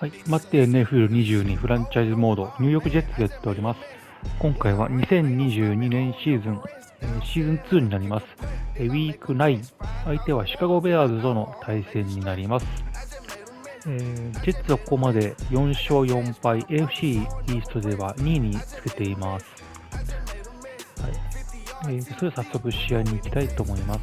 はい、マッデンNFL22 フランチャイズモードニューヨークジェッツでやっております。今回は2022年シーズン、シーズン2になります。ウィーク9、相手はシカゴベアーズとの対戦になります。ジェッツはここまで4勝4敗、AFC イーストでは2位につけています。はい、それでは早速試合に行きたいと思います。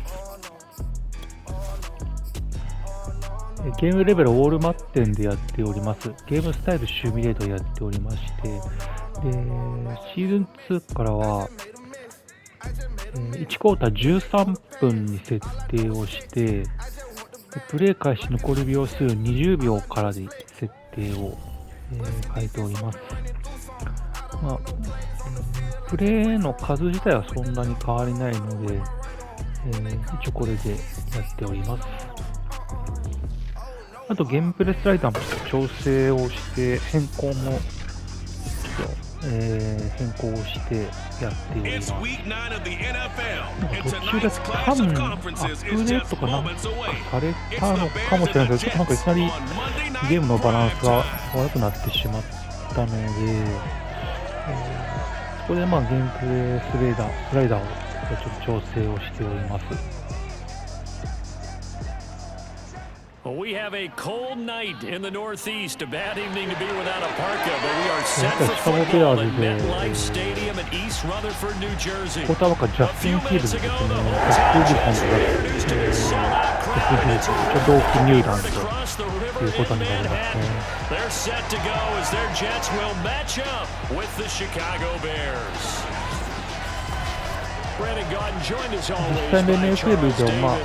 ゲームレベルオールマッテンでやっております。ゲームスタイルシミュレートをやっておりまして、でシーズン2からは、1クォーター13分に設定をして、プレイ開始残り秒数20秒からで設定を、変えております。プレイの数自体はそんなに変わりないので、一応これでやっております。あとゲームプレスライダーも調整をして変更も変更をしてやっております。途中で多分アップデートかなんかされたのかもしれないけど、ちょっとなんかいきなりゲームのバランスが悪くなってしまったので、そこでゲームプレスライダーをちょっと調整をしております。Well, we have a cold night in the Northeast. A bad evening to be without a parka, but we are set for football at MetLife Stadium in East Rutherford, New Jersey. A few minutes ago, the host Patriots introduced a sellout crowd across the river in Manhattan. They're set to go as their Jets will match up with the Chicago Bears. 実際の NFL では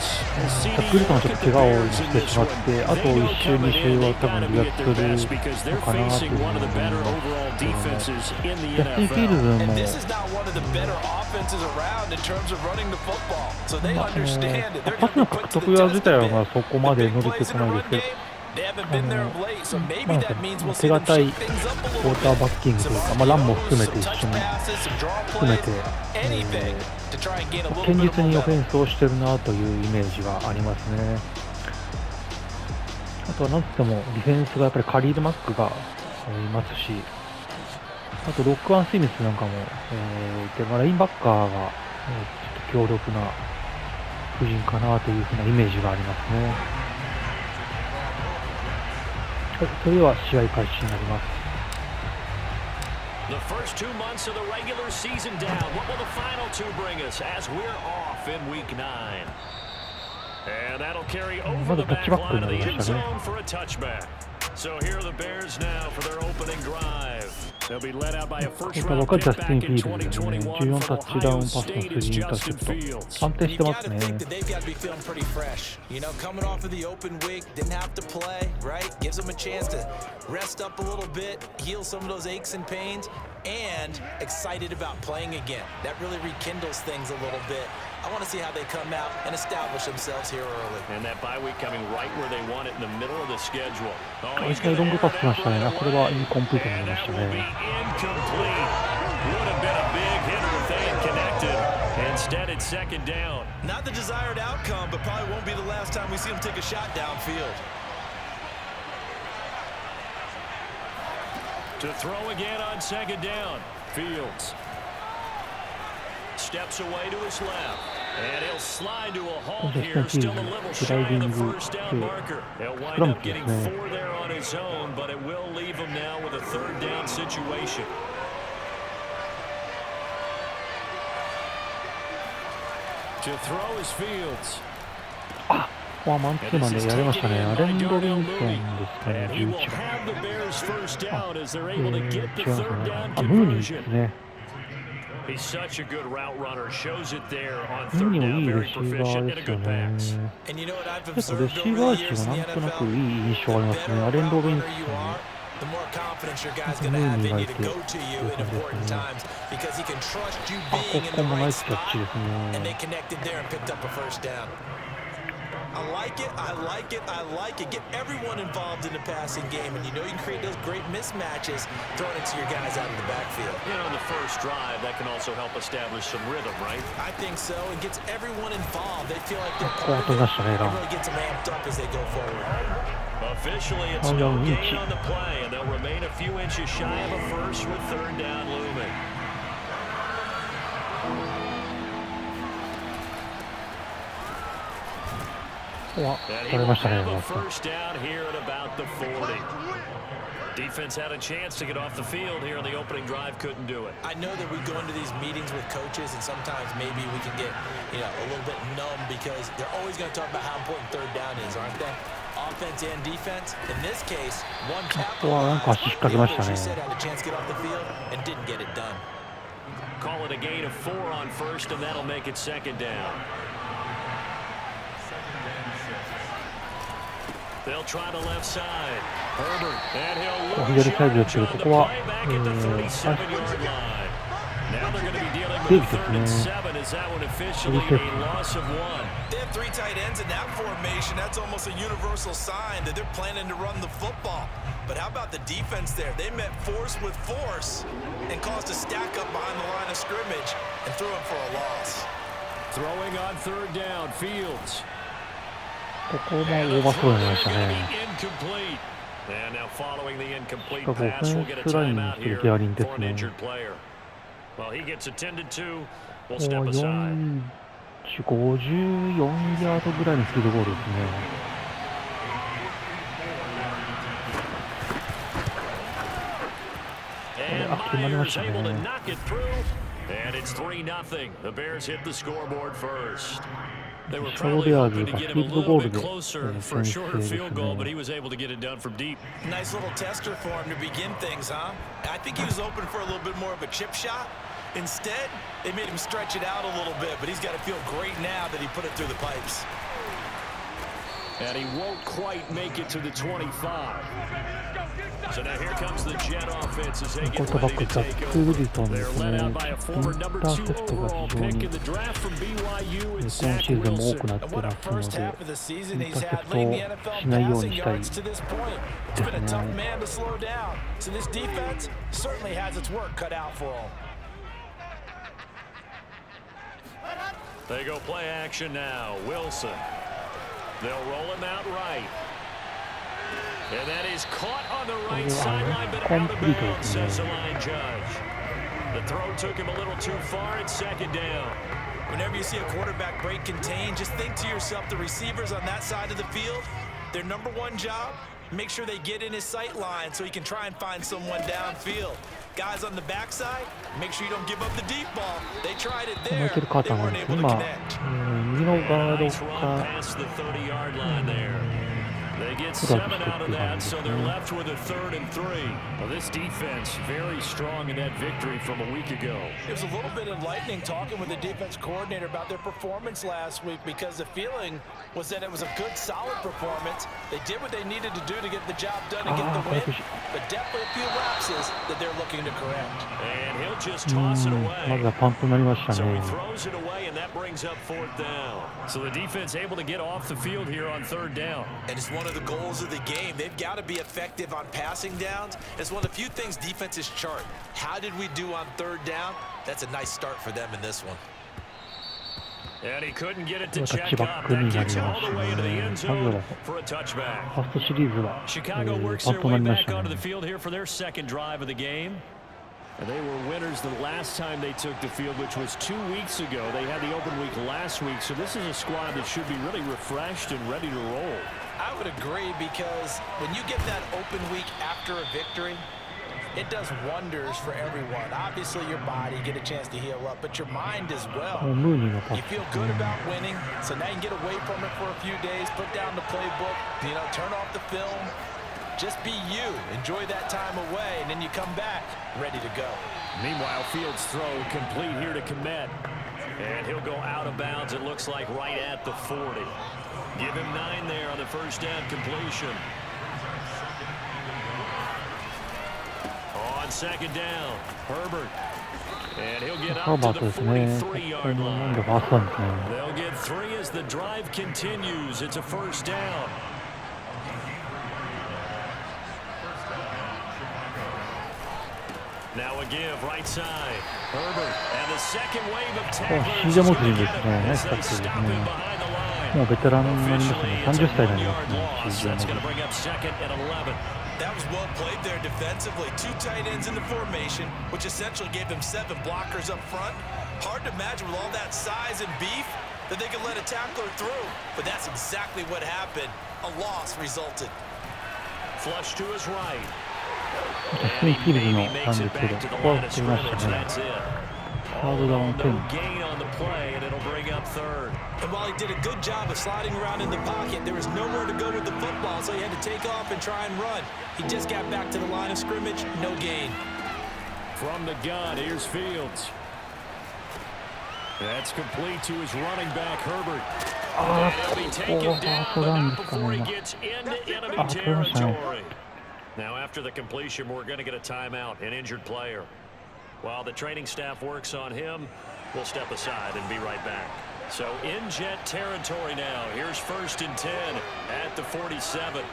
タックル間ちょっと怪我をしてしまって、あと1週2週は多分離脱するのかなというふうに思いますけども、ジャスティン・フィールズもパスの獲得自体はそこまで伸びてこないですけど、手堅いクォーターバッキングというか、ランも含めて一緒に含めて、堅実にオフェンスをしてるなというイメージがありますね。あとはなんといってもディフェンスがやっぱりカリール・マックがいますし、あとロックワン・スミスなんかもいて、ラインバッカーがちょっと強力な布陣かなというふうなイメージがありますね。はい、それでは試合開始になります。The first 2 months of the regular season down. What will the final 2 bring us as we're off in week 9? And that'll carry over the back line of the end zone for a touchback. So here are the Bears now for their opening drive. They'll be led out by a first-round pick back in 2021 for Ohio State. It's Justin Fields. And you gotta think that they've got to be feeling pretty fresh. You know, coming off of the open week, didn't have to play, right? Gives them a chance to rest up a little bit, heal some of those aches and pains, and excited about playing again. That really rekindles things a little bit. I want to see how they come out and establish themselves here early. And that bye week coming right where they want it in the middle of the schedule. Oh, いきなりロングパス来ましたね。これはインコンプリートになりましたね。Incomplete. Would have been a big hitter if they had connected. Instead, it's second down. Not the desired outcome, but probably won't be the last time we see them take a shot downfield. To throw again on second down. Fields steps away to his left, and he'll slide to a halt here, still a little shy of the first down marker. He'll wind up getting 4 there on his own, but it will leave him now with a third down situation. To throw is Fields. マンツーマンでやりましたね。アレン・ロビンソンですかね、11番。違うんですね。ムーニーですね。He's such a good route runner. Shows it there on ムー third ニー down. もいいレ Very シーバ proficient ー and で a すよ good ね。 pass. レシーバー値がなんとなくいい印象ありますね。アレン・ロビンソン。The more confidence your guy's going to have in you to go to you in important times because he can trust you being in the right spot. And they connected there and picked up a first down. I like it, I like it, I like it. Get everyone involved in the passing game, and you know you can create those great mismatches throwing it to your guys out of the backfield. You know, in the first drive, that can also help establish some rhythm, right? I think so. It gets everyone involved. They feel like they're part of it. It really gets them amped up as they go forward. Officially, it's no gain on the play, and they'll remain a few inches shy of a first with third down looming. And he will have a first down here at about the 40. Defense had a chance to get off the field here on the opening drive, couldn't do it. I know that we go into these meetings with coaches, and sometimes maybe we can get, a little bit numb because they're always going to talk about how important third down is, aren't they? Offense and defense. In this case, one capitalized. The other, as you said, had a chance to get off the field and didn't get it done. Call it a gain of 4 on first, and that'll make it second down. They'll try the left side. Herbert, and he'll lose yardage on the play back at the 37-yard line. Now they're going to be dealing with a 3rd and 7 as that one officially a loss of 1. They have 3 tight ends in that formation. That's almost a universal sign that they're planning to run the football. But how about the defense there? They met force with force and caused a stack up behind the line of scrimmage and threw it for a loss. Throwing on 3rd down, Fields. ここもオーバースローになりましたね。 And now following the incomplete しかもオフ pass, ェ we'll ン get a スライン timeout する here ギアリンで for す an ね。 injured player. Well, he gets attended to. We'll もう step aside. 54ヤードぐらいのフィールドゴールですね。 And Myers able to knock it through. And it's 3-0. The Bears hit the scoreboard first. They were probably hoping to get him a little bit closer for a shorter field goal, but he was able to get it done from deep. Nice little tester for him to begin things, huh? I think he was open for a little bit more of a chip shot. Instead, they made him stretch it out a little bit, but he's got to feel great now that he put it through the pipes. And he won't quite make it to the 25. So now here comes the Jet offense as they get ready to take over. They're led out by a former number 2 overall pick in the draft from BYU and Zach Wilson. And what a first half of the season he's had, leading the NFL passing yards to this point. It's been a tough man to slow down. So this defense certainly has its work cut out for him. They go play action now. Wilson. They'll roll him out right. And that is caught on the right sideline, but out of bounds, says the line judge. The throw took him a little too far. It's second down. Whenever you see a quarterback break contain, just think to yourself, the receivers on that side of the field, their number one job, make sure they get in his sight line so he can try and find someone downfield. Guys on the backside, make sure you don't give up the deep ball. They tried it there. They weren't able to connect. Nice run past the 30-yard line there. They get 7 out of that, so they're left with a 3rd and 3. Well, this defense very strong in that victory from a week ago. It was a little bit enlightening talking with the defense coordinator about their performance last week because the feeling was that it was a good, solid performance. They did what they needed to do to get the job done and get the win, but definitely a few lapses that they're looking to correct. And he'll just toss it away. So he throws it away, and that brings up 4th down. So the defense able to get off the field here on 3rd down. And it's one of the goals of the game. They've got to be effective on passing downs. It's one of the few things defenses chart. How did we do on 3rd down? That's a nice start for them in this one. And he couldn't get it to check up. That gets all the way into the end zone for a touchback. Chicago works their way back onto the field here for their 2nd drive of the game. And they were winners the last time they took the field, which was 2 weeks ago. They had the open week last week, so this is a squad that should be really refreshed and ready to roll. I would agree, because when you get that open week after a victory, it does wonders for everyone. Obviously, your body, get a chance to heal up, but your mind as well. You feel good about winning, so now you can get away from it for a few days, put down the playbook, turn off the film. Just be you. Enjoy that time away, and then you come back ready to go. Meanwhile, Fields' throw complete here to Kmet. And he'll go out of bounds, it looks like, right at the 40. Give him 9 there on the first down completion. On 2nd down, Herbert. And he'll get ハー up バ to ート the ですね。こ 43-yard こもなん line. でファーストなんですね。 They'll get 3 as the drive continues. It's a first down. Now a give right side. Herbert and the second wave of tacklers is going to get him as they stop him behind the line. もうベテランになります Officially, ね。 it's a 30歳になり 1-yard ますね。 loss. That's going to bring up second and 11. That was well played there defensively. 2 tight ends in the formation, which essentially gave them 7 blockers up front. Hard to imagine with all that size and beef that they could let a tackler through. But that's exactly what happened. A loss resulted. Flush to his right. スインフィールドのなんですけど、ここは取りましたね。サードダウン10。 And while he did a good job of sliding around in the pocket, there was nowhere to go with the football, so he had to take off and try and run. He just got back to the line of scrimmage, no gain. From the gun, here's Fields. That's complete to his running back, Herbert. And he'll be taken down, but not before he gets into enemy territory. Now, after the completion, we're going to get a timeout, an injured player. While the training staff works on him, we'll step aside and be right back. So in Jet territory now. Here's 1st and 10 at the 47.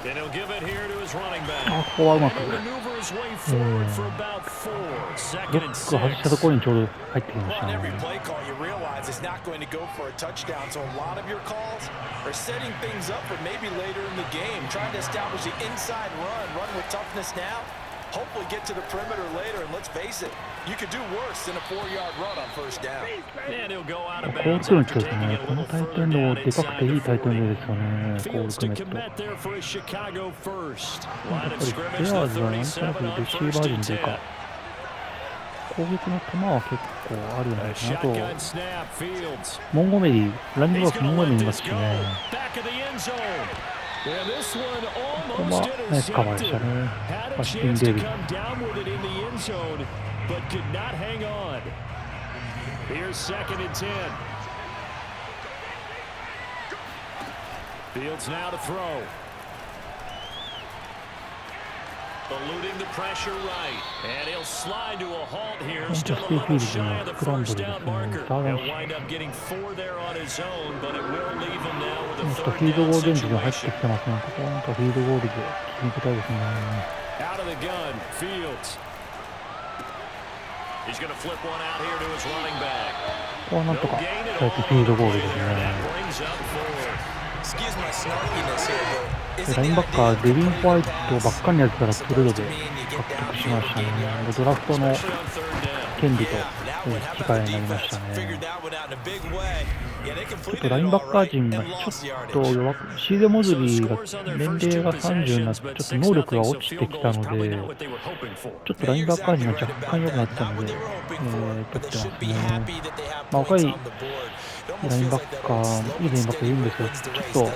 And he'll give it here to his running back. He'll maneuver his way forward for about 4. 2nd and 6. On every play call, you realize it's not going to go for a touchdown. So a lot of your calls are setting things up for maybe later in the game, trying to establish the inside run with toughness now. Hopefully get to the perimeter later, and let's face it, you could do worse than a 4-yard run on 1st down. And he'll go out of bounds after taking it a little further down inside the 40. Fields to commit there for a Chicago first. Line of scrimmage, the 37 on 1st and 10. 攻撃の球は結構あるよね。あと、 Shotgun snap, Fields. モンゴメリー、ランニングバックモンゴメリーいますしね。 Back of the end zone. And this one ここは almost ナイスカバーで intercepted. したね。 Had バ a ッティン chance グデ to イビス。 come down with it in the end zone, but could not hang on. Here's 2nd and 10. Fields now to throw. Eluding the pressure right. And he'll slide to a halt here. Still a little shy of the 1st down marker. He'll wind up getting 4 there on his own, but it will leave him now with a フィー 3rd ルドゴ down ールレンジに入ってき situation. てますね。ここはなんかフィールドゴールで決めてたいですね。 Out of the gun, Fields. He's going to flip one out here to his running back. ここはなんとかそうやってフィールドゴールですね。 Brings up 4. Excuse my snarkiness here, but ラインバッカー、デビン・ホワイトばっかりのやつからトレードで獲得しましたね。ドラフトの権利と引き換えになりましたね。ちょっとラインバッカー陣がちょっと弱く、シーゼ・モズリーが年齢が30になって、ちょっと能力が落ちてきたので、ちょっとラインバッカー陣が若干良くなったので、取ってますね。若いラインバッカー、いいラインバッカーいるんですけど、ちょっと、も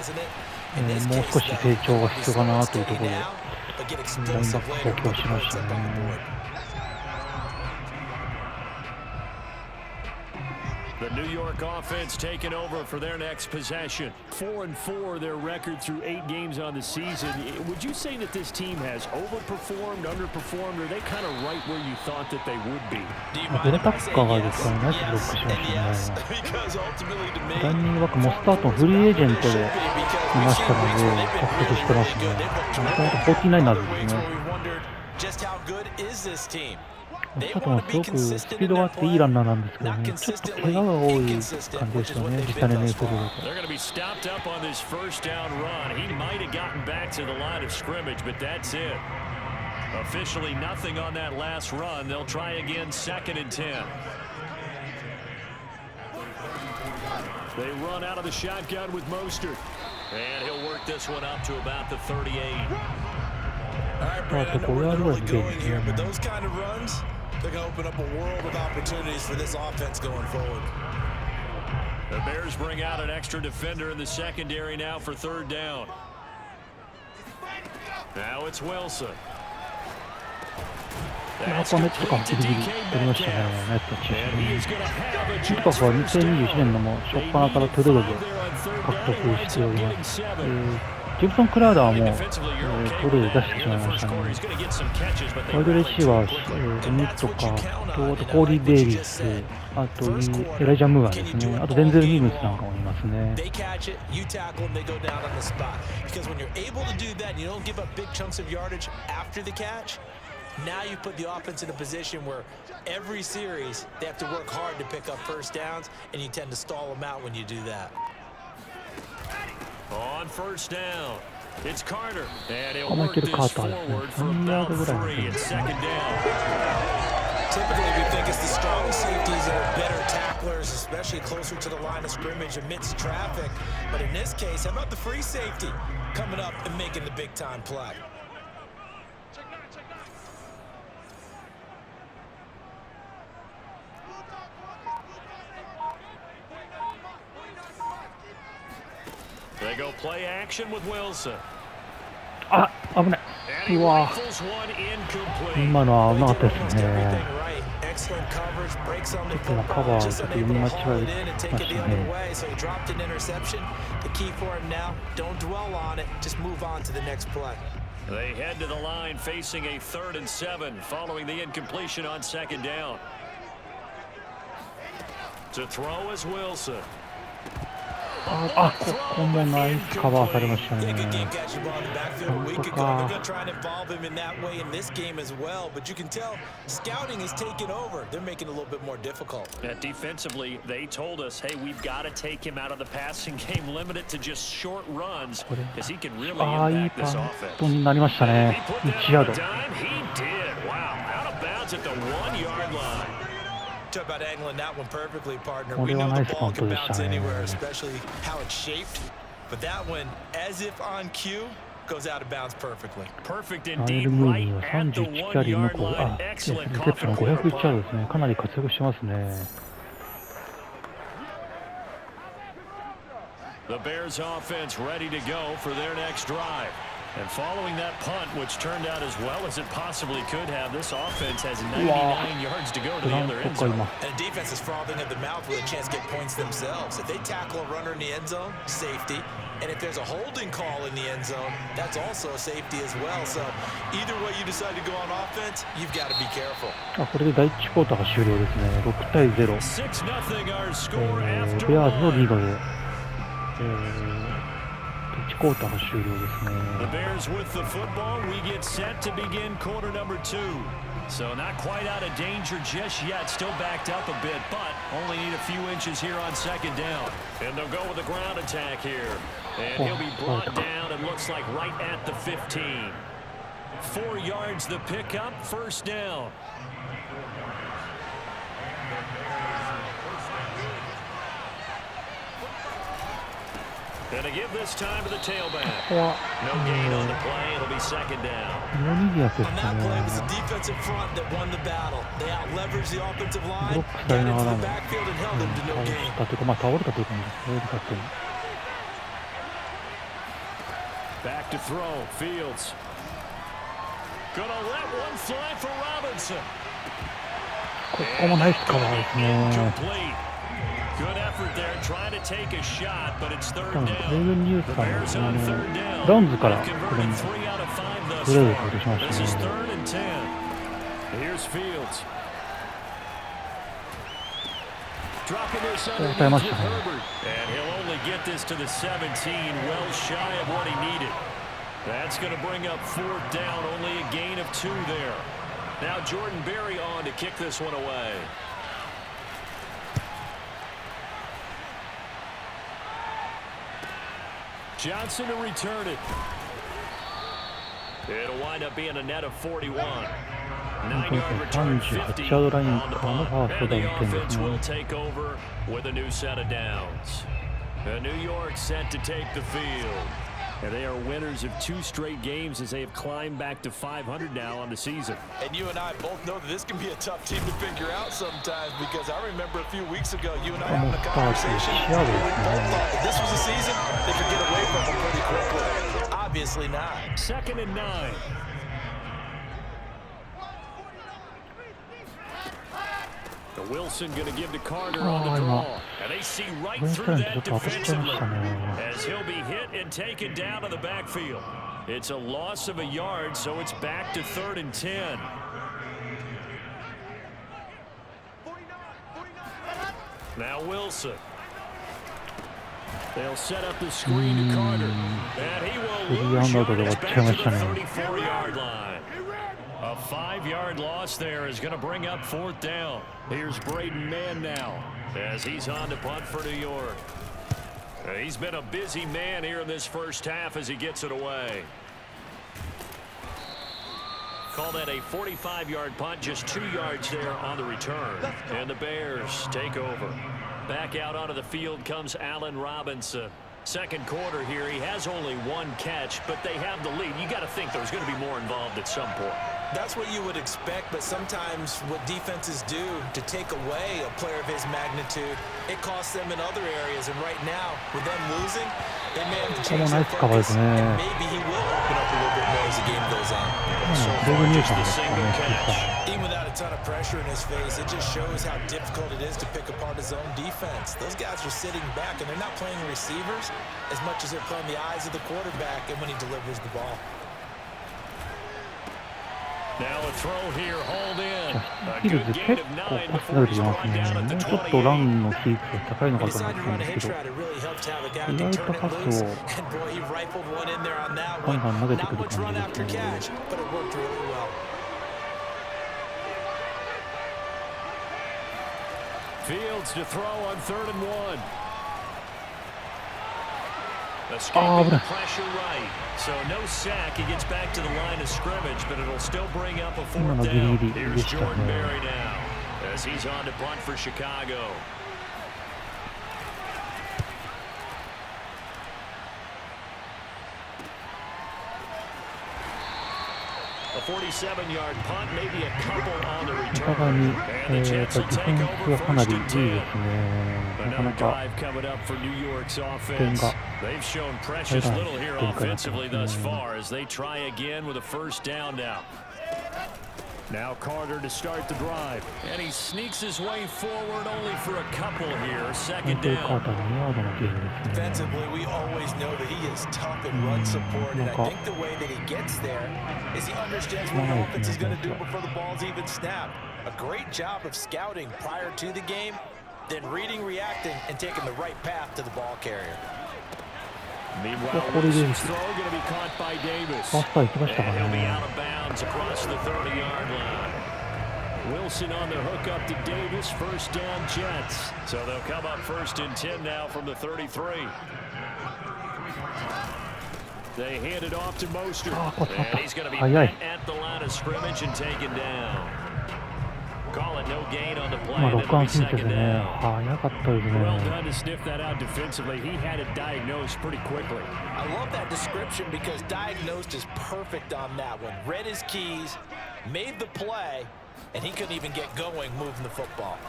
う少し成長が必要かなというところで、ラインバック補強しましたね。The New York offense taking over for their next possession. 4-4 their record through 8 games on the season. Would you say that this team has overperformed, underperformed, or are they kind of right where you thought that they would be? ベルタッカーがですからナイスブロックしましたね。ランニングバックモスタートンフリーエージェントでいましたので獲得してますね。もともと49ナーズですね。モスタートンはすごくスピードがあっていいランナーなんですけどね、ちょっと怪我が多い感じですよね、実際の NFL だと。They're going to be stopped up on this 1st down run. He might have gotten back to the line of scrimmage, but that's it. Officially nothing on that last run. They'll try again 2nd and 10. They run out of the shotgun with Mostert. And he'll work this one up to about the 38. All right, Brad, I know we're in the early going here, but those kind of runs, they're going to open up a world of opportunities for this offense going forward. The Bears bring out an extra defender in the secondary now for 3rd down. Now it's Wilson. このネット感ギリギリ取りましたね、ネット中心に。ネットは2021年のもう初っ端からトレードで獲得しております。ジェプソン・クラウダーも、トレードで出してしまいましたね。ワイドレシーバー、ニットか、あとコーディ・デイビス、あとエライジャ・ムーアですね。あとデンゼル・ニムスなんかもいますね。Now you put the offense in a position where every series they have to work hard to pick up first downs, and you tend to stall them out when you do that. On first down, it's Carter, and he'll work this forward for about 3 at second down. Typically, we think it's the strong safeties that are better tacklers, especially closer to the line of scrimmage amidst traffic. But in this case, how about the free safety coming up and making the big-time play? They go play action with Wilson. あ、危ない。うわ、今のは危なかったですね。ちょっとカバーちょっと読み間違えましたね。They head to the line facing a 3rd and 7 following the incompletion on 2nd down. To throw is Wilson. あ、ここもナイスカバーされましたね。なんとか。Defensively, they told us, hey, we've got to take him out of the passing game, limit it to just short runs, because he can really impact this offense. いいパントになりましたね。1ヤード。He did. Wow, out of bounds at the 1-yard line. Talk about angling that one perfectly, partner. We know the ball can bounce anywhere, especially how it's shaped. But that one, as if on cue, goes out of bounds perfectly. Perfect indeed, right at the 1-yard line. Excellent confidence. 501ヤードですね。かなり活躍してますね。The Bears offense ready to go for their next drive. And following that punt, which turned out as well as it possibly could have, this offense has 99 yards to go to the other end zone. And the defense is frothing at the mouth with a chance to get points themselves. If they tackle a runner in the end zone, safety. And if there's a holding call in the end zone, that's also a safety as well. So either way you decide to go on offense, you've got to be careful. これで第1クォーターが終了ですね。6対0。ベアーズのリードで。1クォーターが終了ですね。The Bears with the football, we get set to begin quarter number 2. So not quite out of danger just yet, still backed up a bit, but only need a few inches here on 2nd down. And they'll go with a ground attack here. And he'll be brought down, it looks like right at the 15. 4 yards the pickup, 1st down. Gonna give this time to the tailback. No gain on the play. It'll be 2nd down. On that play, it was the defensive front that won the battle. They out-leveraged the offensive line, got into the backfield, and held them to no gain. 倒れたというか、Back to throw, Fields. Gonna let one fly for Robinson. ここもナイスカバーですね。Good effort there, trying to take a shot, but it's 3rd レ down. イブンニュースさんのブラウンズからこれもプレーをかけしました This is ね。 3rd and 10. Here's Fields. Dropping this underneath to Herbert, and he'll only get this to the 17, well shy of what he needed. That's going to bring up 4th down, only a gain of 2 there. Now Jordan Berry on to kick this one away. Johnson to return it. It'll wind up being a net of 41. 9-yard return, 50 on the punt, and the offense will take over with a new set of downs. New York set to take the field. And they are winners of 2 straight games as they have climbed back to 500 now on the season. And you and I both know that this can be a tough team to figure out sometimes, because I remember a few weeks ago you and I having a conversation. We both thought that this was a season they could get away from them pretty quickly. Obviously not. 2nd and 9. Wilson going to give to Carter on the draw. And they see right through that defensively as he'll be hit and taken down to the backfield. It's a loss of a yard, so it's back to 3rd and 10. Now Wilson. They'll set up the screen to Carter. And he will lose yardage back to the 34-yard line. A 5-yard loss there is going to bring up 4th down. Here's Braden Mann now as he's on to punt for New York. He's been a busy man here in this first half as he gets it away. Call that a 45-yard punt, just 2 yards there on the return. And the Bears take over. Back out onto the field comes Allen Robinson. Second quarter here, he has only 1 catch, but they have the lead. You got to think there's going to be more involved at some point. That's what you would expect, but sometimes what defenses do to take away a player of his magnitude, it costs them in other areas. And right now, with them losing, they may have to change their focus, and maybe he will open up a little bit more as the game goes on. So far, just the single catch. Even without a ton of pressure in his face, it just shows how difficult it is to pick apart his own defense. Those guys are sitting back, and they're not playing receivers as much as they're playing the eyes of the quarterback and when he delivers the ball. Now a throw here, hauled in. A good gain of 9 before he's brought down at the 28. ちょっとランの比率が高いのかと思ったんですけど、意外とパスをガンガン投げてくる感じですね。Fields to throw on 3rd and 1. Escaping the pressure right. So no sack. He gets back to the line of scrimmage, but it'll still bring up a 4th down. Here's Jordan Berry now as he's on to punt for Chicago. A 47-yard punt, maybe a couple on the return. And the Jets will take over 1st and 10. Another drive coming up for New York's offense. They've shown precious little here offensively thus far as they try again with a 1st down now. Now Carter to start the drive. And he sneaks his way forward only for a couple here. 2nd down. Defensively, we always know that he is tough in run support, and I think the way that he gets there is he understands what the offense is going to do before the ball's even snapped. A great job of scouting prior to the game, then reading, reacting, and taking the right path to the ball carrier. Meanwhile, Wilson's throw going to be caught by Davis. And he'll be out of bounds across the 30-yard line. Wilson on the hook up to Davis. 1st down, Jets. So they'll come up 1st and 10 now from the 33. They hand it off to Mostert. And he's going to be at the line of scrimmage and taken down. Call it no gain on the play. And it'll be 2nd down. Well done to sniff that out defensively. He had it diagnosed pretty quickly. I love that description because diagnosed is perfect on that one. Read his keys, made the play, and he couldn't even get going moving the football.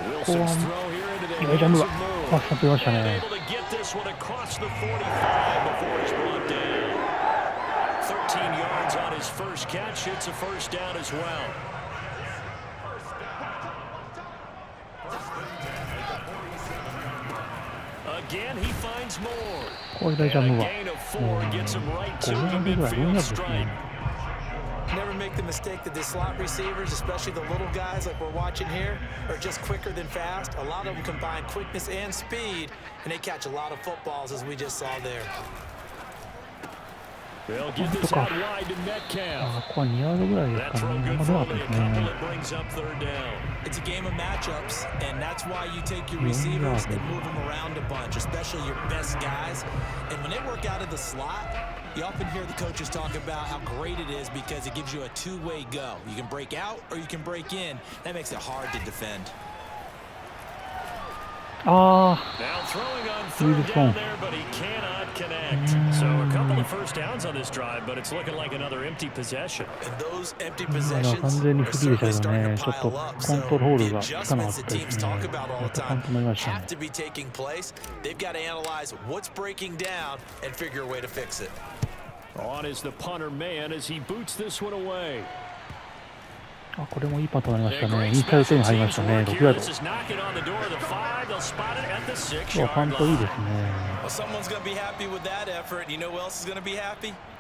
Wilson's throw here into the hands of Moore. And able to get this one across the 45 before he's brought down. 13 yards on his first catch. It's a 1st down as well. Again, he finds more. And a gain of 4 gets him right to the midfield stripe. Never make the mistake that the slot receivers, especially the little guys like we're watching here, are just quicker than fast. A lot of them combine quickness and speed, and they catch a lot of footballs, as we just saw there. They'll get this out wide to Metcalf. That throw good for only a couple. It brings up 3rd down. It's a game of matchups, and that's why you take your receivers and move them around a bunch, especially your best guys. And when they work out of the slot, you often hear the coaches talk about how great it is because it gives you a 2-way go. You can break out or you can break in. That makes it hard to defend. Now throwing on 3rd down there, but he cannot connect. So a couple of 1st downs on this drive, but it's looking like another empty possession. And those empty possessions are certainly starting to pile up. So the adjustments that teams talk about all the time have to be taking place. They've got to analyze what's breaking down and figure a way to fix it. On is the punter man as he boots this one away. あ、これもいいパントになりましたね。インサイド10に入りましたね。6ヤード。パントいいですね。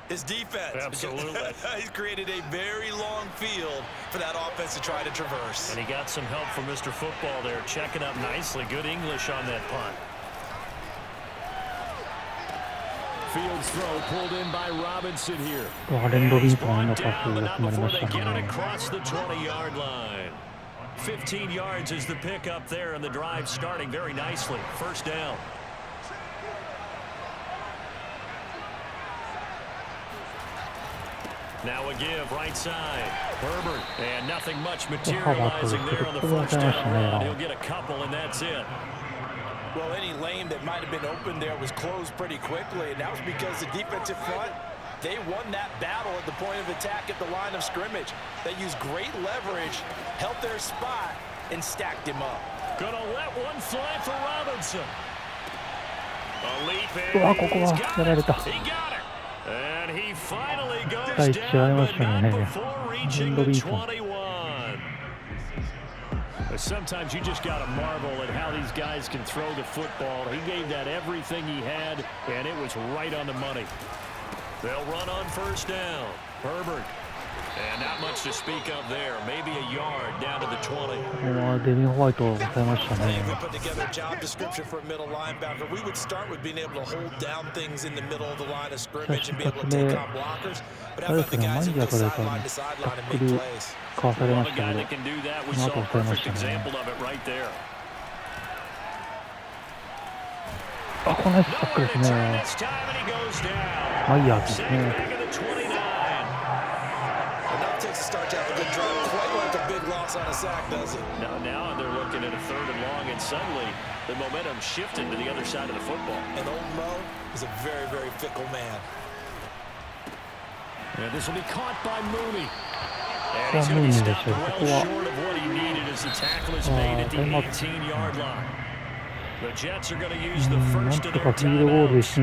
His defense. Absolutely. He's created a very long field for that offense to try to traverse. And he got some help from Mr. Football there, checking up nicely. Good English on that punt. Fields throw pulled in by Robinson here. アレン・ロビンソンのパスが決まりましたね。 15 yards is the pickup there, and the drive starting very nicely. First down. Now a give, right side. Herbert, and nothing much materializing there on the first time around. He'll get a couple, and that's it. Well, any lane that might have been open there was closed pretty quickly, and that was because the defensive front, they won that battle at the point of attack at the line of scrimmage. They used great leverage, held their spot, and stacked him up. Gonna let one fly for Robinson. A leap in. うわ、ここはやられた。 And he finally goes Ay, down, but siya, not before reaching the 21. Sometimes you just got to marvel at how these guys can throw the football. He gave that everything he had, and it was right on the money. They'll run on first down. Herbert. And not much to speak of there. Maybe a yard down to the 20. デビン・ホワイトを抑えましたね。 Put together a job description for a middle linebacker. We would start with being able to hold down things in the middle of the line of scrimmage and be able to take on blockers. But how about the guys who go sideline to sideline and make plays? かわされま Well, し the た guy け that ど、 can do that, we この saw 後 a 抑えま perfect したね。 example of it right there. あ、このナイスタックルですね。マイヤーですね。 Now they're looking at a third and long, and suddenly the momentum shifted to the other side of the football. And old Mo is a very, very fickle man. And this will be caught by Mooney. And he's going to be stopped well short of what he needed as the tackle is made at the 18-yard line. The Jets are going to use the first of their timeouts.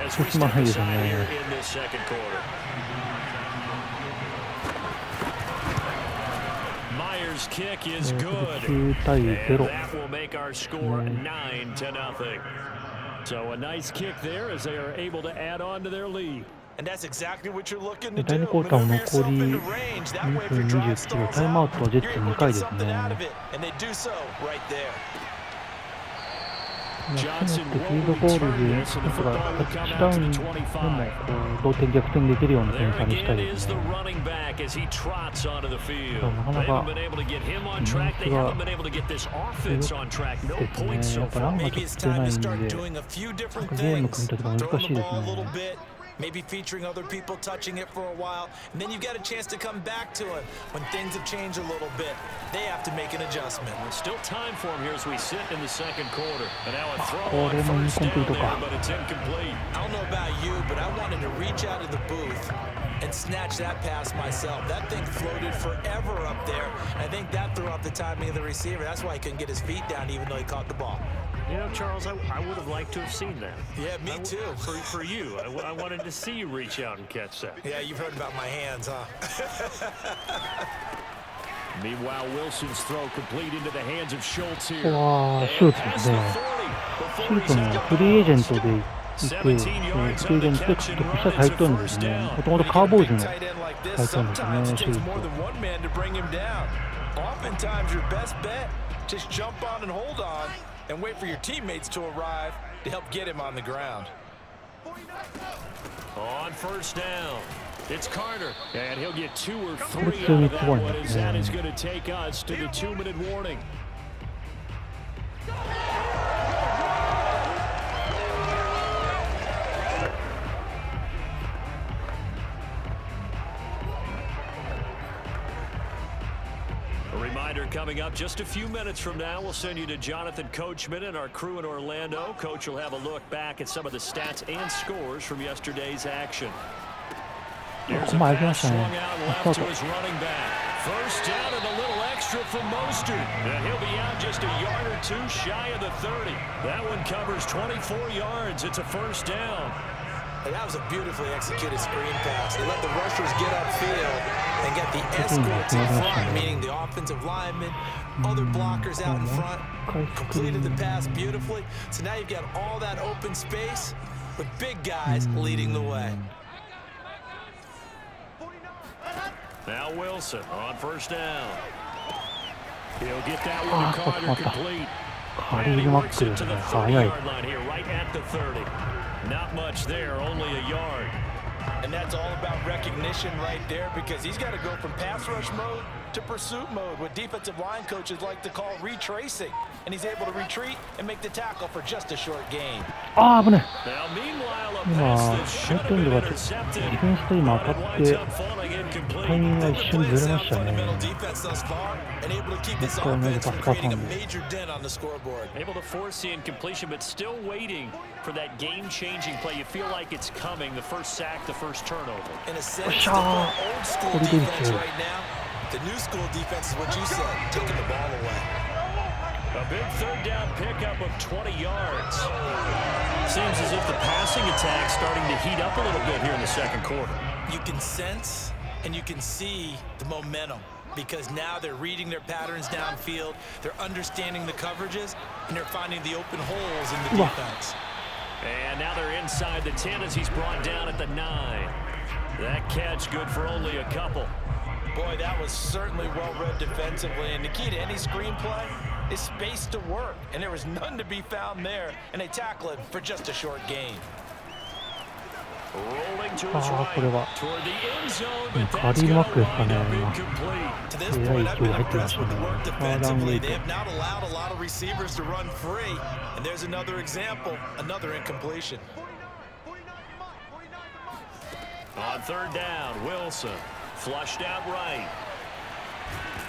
As we step aside here in this second quarter. Myers' kick is good, and that will make our score 9-0. So a nice kick there as they are able to add on to their lead. And that's exactly what you're looking to 第 do. 2クォーター Maneuver 残 yourself り into range. That way, if your drive 2分 stalls タイムアウ out, トはジェッ you're ツ able 2 to 回 get です something out ね。 of it. And they do so right there. せめてフィードゴールで、なんとかタッチダウンでもこう同点逆転できるような点差にしたいですね。なかなかディフェンスがやっぱランがちょっと出ないんで、なんかゲーム組み立てが難しいですね。 Maybe featuring other people touching it for a while, and then you've got a chance to come back to it when things have changed a little bit. They have to make an adjustment. Still time for him here as we sit in the second quarter. And now a throw on first down there, but it's incomplete. I don't know about you, but I wanted to reach out of the booth and snatch that pass myself. That thing floated forever up there. I think that threw off the timing of the receiver. That's why he couldn't get his feet down even though he caught the ball. You know, Charles, I would have liked to have seen that. Yeah, me too. For you, I wanted to see you reach out and catch that. Yeah, you've heard about my hands, huh? Meanwhile, Wilson's throw complete into the hands of Schultz here. ここはシュートですね。シュートもフリーエージェントで行って、フリーエージェントで獲得したタイトエンドですね。もともとカーボーイズのタイトエンドですね、シュート。 Oftentimes, your best bet, just jump on and hold on and wait for your teammates to arrive to help get him on the ground. On first down, it's Carter, and he'll get 2 or 3 out of that one as that is going to take us to the 2-minute warning. A reminder coming up just a few minutes from now, we'll send you to Jonathan Coachman and our crew in Orlando. Coach will have a look back at some of the stats and scores from yesterday's action. Here's a pass swung out left to his running back. First down and a little extra from Mostert. And he'll be out just a yard or 2 shy of the 30. That one covers 24 yards. It's a first down. That was a beautifully executed screen pass. They let the rushers get upfield and get the escorts in front, meaning the offensive linemen, other blockers out in front, completed the pass beautifully. So now you've got all that open space with big guys leading the way. Now Wilson on first down. He'll get that one to Carter complete. And he works it to the 30-yard line here, right at the 30. Not much there, only a yard. And that's all about recognition right there, because he's got to go from pass rush mode to pursuit mode, what defensive line coaches like to call retracing. And he's able to retreat and make the tackle for just a short gain. Now, meanwhile, a pass that should have been intercepted. Fundamental defense thus far, and able to keep this offense from creating a major dent on the scoreboard. Able to force the incompletion, but still waiting for that game-changing play. You feel like it's coming, the first sack, the first turnover. In a sense, the old school defense right now. The new school defense is what you said, taking the ball away. A big third down pickup of 20 yards. Seems as if the passing attack's starting to heat up a little bit here in the second quarter. You can sense and you can see the momentum, because now they're reading their patterns downfield, they're understanding the coverages, and they're finding the open holes in the defense. And now they're inside the 10 as he's brought down at the 9. That catch good for only a couple. Boy, that was certainly well-read defensively, and the key to any screenplay is space to work, and there was none to be found there, and they tackle it for just a short gain. Rolling to his right toward the end zone, but that's going to wind up incomplete. To this point, I've been impressed with the work defensively. They have not allowed a lot of receivers to run free, and there's another example, another incompletion. On third down, Wilson. Flushed out right.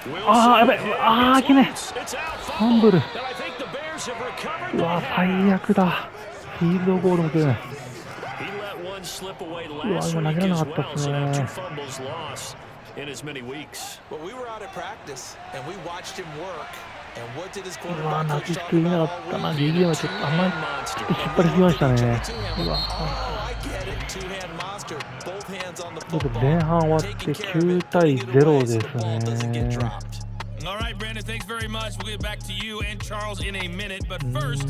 Wilson. It's out. Fumble. And I think the Bears have recovered that. He let one slip away last week as well, so now 2 fumbles lost in as many weeks. Well, we were out at practice and we watched him work. And what did his quarterback coach talk about all week? Two-hand monster. I get it. Two-hand monster. Both hands on the football. Taking care of it. Either way, so the ball doesn't get dropped. All right, Brandon, thanks very much. We'll get back to you and Charles in a minute. But first,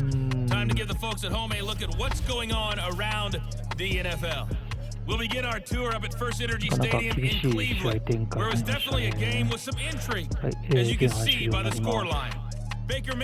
time to give the folks at home a look at what's going on around the NFL. We'll begin our tour up at First Energy Stadium in Cleveland, where it's definitely a game with some intrigue, as you can see by the scoreline. Baker